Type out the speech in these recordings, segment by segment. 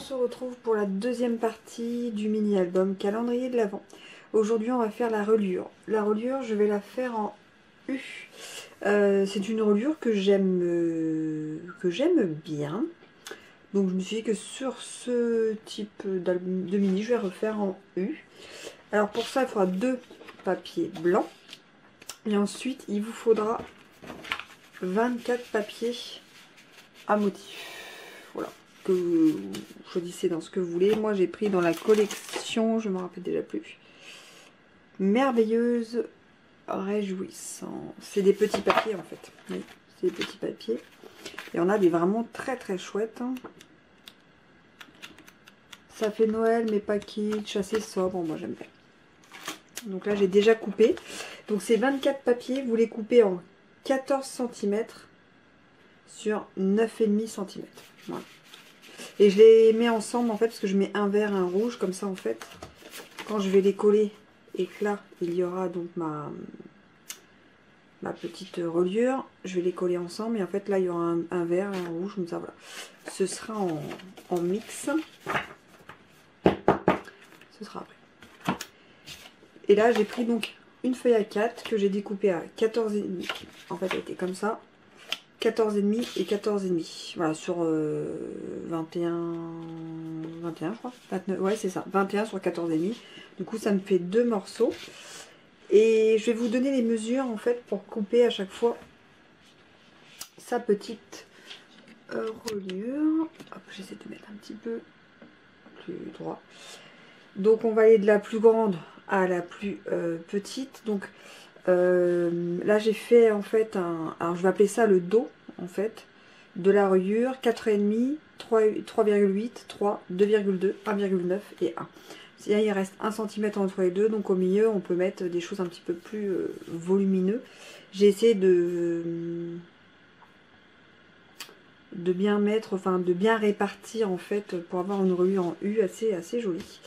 se retrouve pour la deuxième partie du mini-album calendrier de l'Avent. Aujourd'hui, on va faire la reliure. La reliure, je vais la faire en U. C'est une reliure que j'aime bien. Donc je me suis dit que sur ce type de mini, je vais refaire en U. Alors pour ça, il faudra 2 papiers blancs. Et ensuite, il vous faudra 24 papiers à motif. Voilà, que vous choisissez dans ce que vous voulez. Moi, j'ai pris dans la collection, je me rappelle déjà plus, Merveilleuse Réjouissance. C'est des petits papiers en fait. Oui, c'est des petits papiers. Et on a des vraiment très très chouettes. Hein. Ça fait Noël, mais pas kitsch, assez sobre. Moi, j'aime bien. Donc là, j'ai déjà coupé. Donc ces 24 papiers, vous les coupez en 14 cm sur 9,5 cm. Voilà. Et je les mets ensemble en fait parce que je mets un vert, un rouge, comme ça en fait, quand je vais les coller et que là il y aura donc ma petite reliure, je vais les coller ensemble et en fait là il y aura un vert, un rouge, comme ça voilà. Ce sera en mix. Ce sera après. Et là j'ai pris donc une feuille à 4 que j'ai découpée à 14,5. En fait elle était comme ça. 14,5 et 14,5. Voilà, sur 21 je crois. 29, ouais, c'est ça. 21 sur 14,5. Du coup, ça me fait 2 morceaux. Et je vais vous donner les mesures, en fait, pour couper à chaque fois sa petite reliure. Hop, j'essaie de mettre un petit peu plus droit. Donc, on va aller de la plus grande à la plus petite. Donc, là, j'ai fait, en fait, alors, je vais appeler ça le dos, en fait, de la reliure, 4,5, 3,8, 3, 2,2, 1,9 et 1. Là, il reste 1 cm entre les deux, donc au milieu, on peut mettre des choses un petit peu plus volumineuses. J'ai essayé de bien mettre, enfin de bien répartir en fait, pour avoir une reliure en U assez jolie.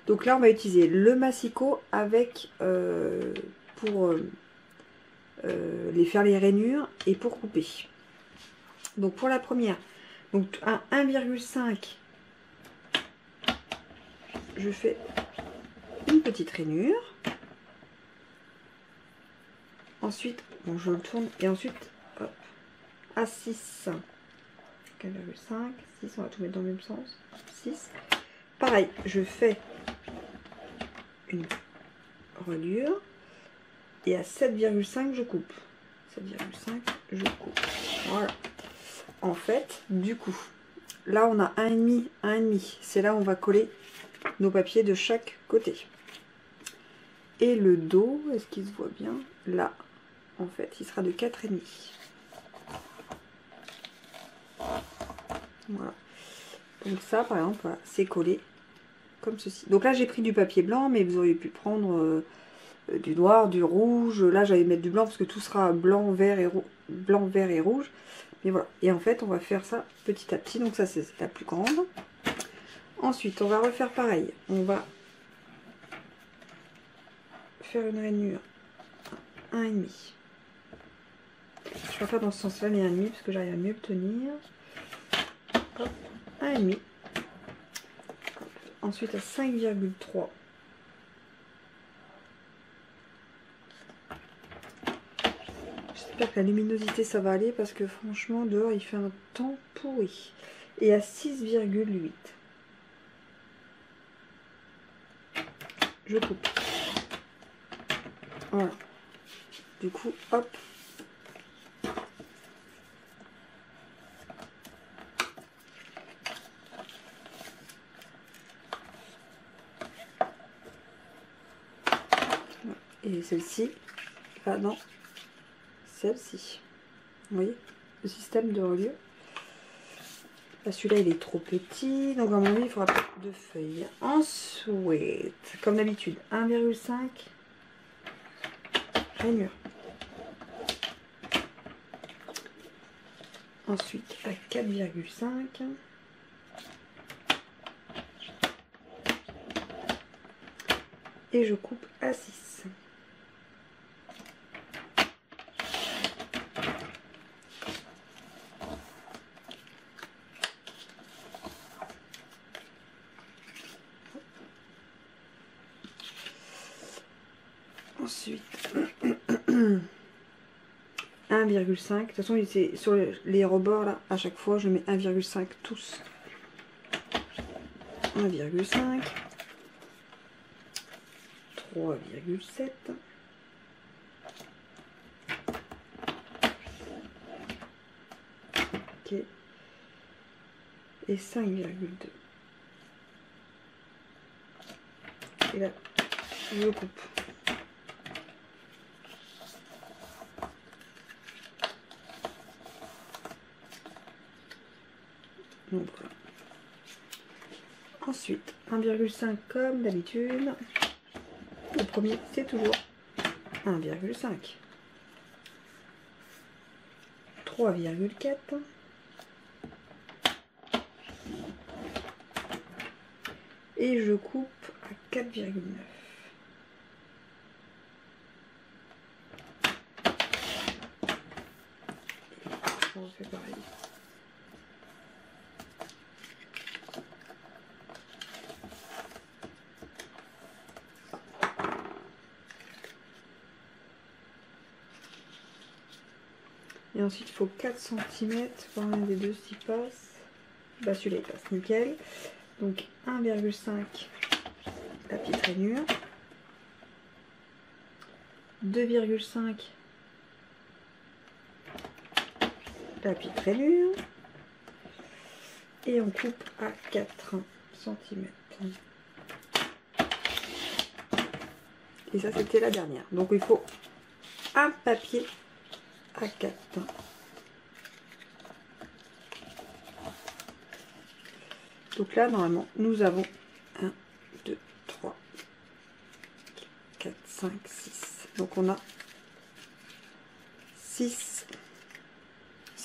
Donc là, on va utiliser le massicot avec, pour faire les rainures et pour couper. Donc pour la première, donc à 1,5, je fais une petite rainure. Ensuite, bon, je le tourne et ensuite hop, à 6, 4,5, 6, on va tout mettre dans le même sens, 6. Pareil, je fais une reliure et à 7,5 je coupe. 7,5 je coupe. Voilà. En fait, du coup, là on a 1,5, 1,5. C'est là où on va coller nos papiers de chaque côté. Et le dos, est-ce qu'il se voit bien? Là, en fait, il sera de 4,5. Voilà. Donc ça, par exemple, voilà, c'est collé comme ceci. Donc là, j'ai pris du papier blanc, mais vous auriez pu prendre du noir, du rouge. Là, j'allais mettre du blanc parce que tout sera blanc, vert et rouge. Mais voilà. Et en fait, on va faire ça petit à petit. Donc ça, c'est la plus grande. Ensuite, on va refaire pareil. On va faire une rainure 1,5. Je vais faire dans ce sens-là les 1,5 parce que j'arrive à mieux le tenir. 1,5. Ensuite à 5,3. J'espère que la luminosité ça va aller parce que franchement dehors il fait un temps pourri. Et à 6,8. Je coupe. Voilà. Du coup, hop. Et celle-ci va dans celle-ci. Vous voyez le système de reliure. Celui-là il est trop petit, donc à mon avis il faudra peut-être 2 feuilles. Ensuite, comme d'habitude, 1,5 rainure. Ensuite à 4,5. Et je coupe à 6. Ensuite, 1,5. De toute façon, c'est sur les rebords là, à chaque fois, je mets 1,5 tous. 1,5. 3,7. Ok. Et 5,2. Et là, je coupe. Donc voilà. Ensuite, 1,5 comme d'habitude. Le premier, c'est toujours 1,5. 3,4. Et je coupe à 4,9. On refait pareil. Et ensuite, il faut 4 cm pour un des deux s'y passe. Bah, celui-là, il passe nickel. Donc, 1,5 tapis traînure. 2,5 tapis traînure. Et on coupe à 4 cm. Et ça, c'était la dernière. Donc, il faut un papier à 4. Donc là, normalement, nous avons 1, 2, 3, 4, 5, 6. Donc on a 6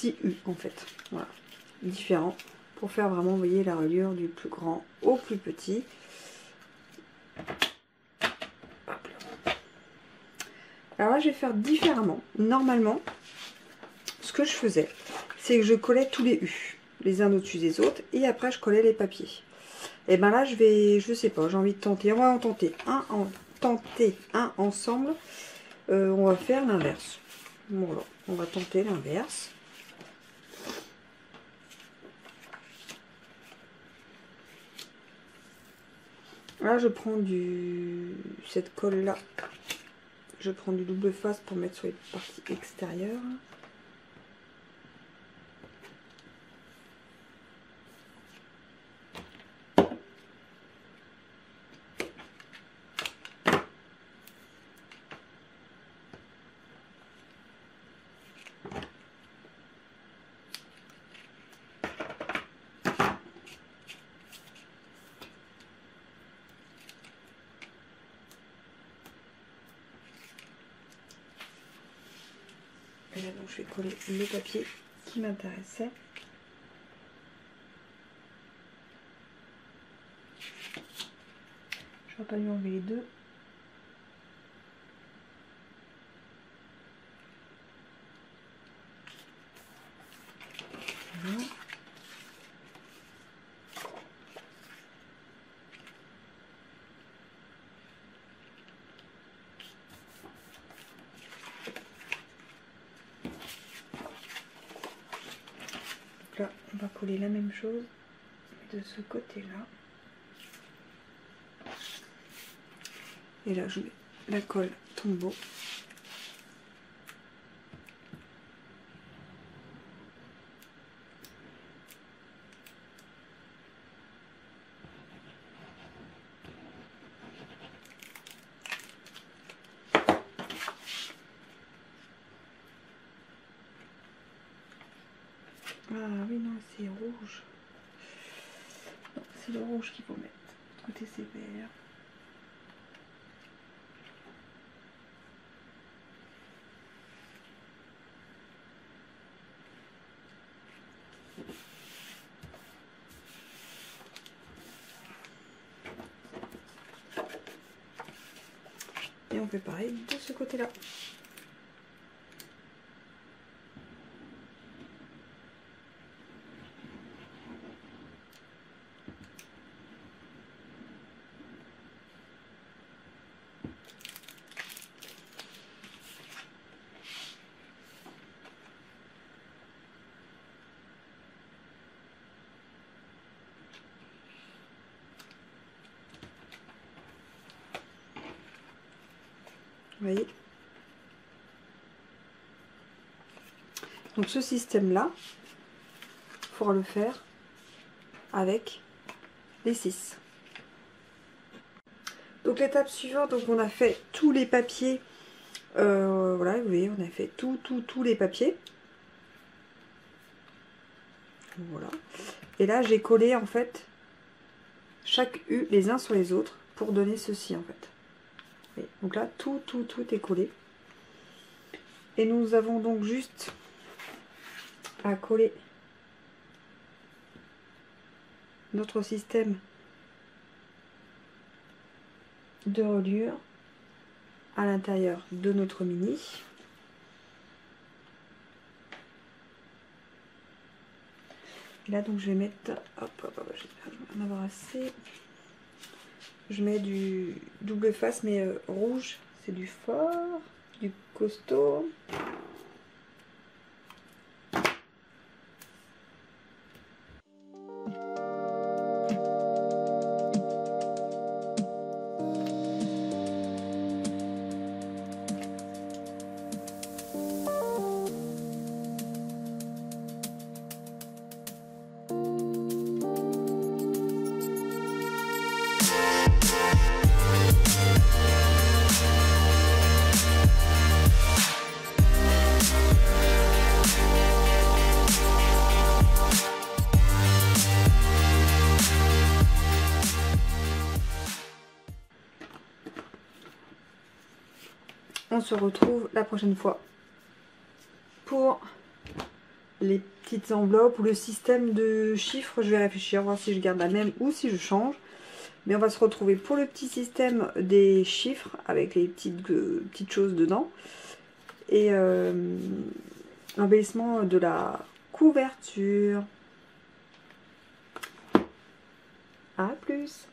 U en fait. Voilà. Différents pour faire vraiment, vous voyez, la reliure du plus grand au plus petit. Hop là. Alors là, je vais faire différemment. Normalement, ce que je faisais, c'est que je collais tous les U, les uns au-dessus des autres, et après je collais les papiers. Et ben là, je sais pas, j'ai envie de tenter. On va en tenter un ensemble. On va faire l'inverse. Voilà, on va tenter l'inverse. Là, je prends cette colle là. Je prends du double face pour mettre sur les parties extérieures. Et là, donc, je vais coller le papier qui m'intéressait. Je ne vais pas lui enlever les deux. Voilà. Donc là, on va coller la même chose de ce côté-là. Et là, je mets la colle Tombow. Ah oui, non, c'est rouge. Non, c'est le rouge qu'il faut mettre. De l'autre côté, c'est vert. Et on fait pareil de ce côté-là. Vous voyez? Donc ce système-là, il faudra le faire avec les 6. Donc l'étape suivante, donc on a fait tous les papiers. Voilà, vous voyez, on a fait tous les papiers. Voilà. Et là, j'ai collé en fait chaque U les uns sur les autres pour donner ceci en fait. Et donc là, tout est collé. Et nous avons donc juste à coller notre système de reliure à l'intérieur de notre mini. Et là donc je vais mettre, je vais en avoir assez. Je mets du double face mais rouge, c'est du fort, du costaud. On se retrouve la prochaine fois pour les petites enveloppes ou le système de chiffres. Je vais réfléchir, voir si je garde la même ou si je change. Mais on va se retrouver pour le petit système des chiffres avec les petites choses dedans. Et l'embellissement de la couverture. À plus!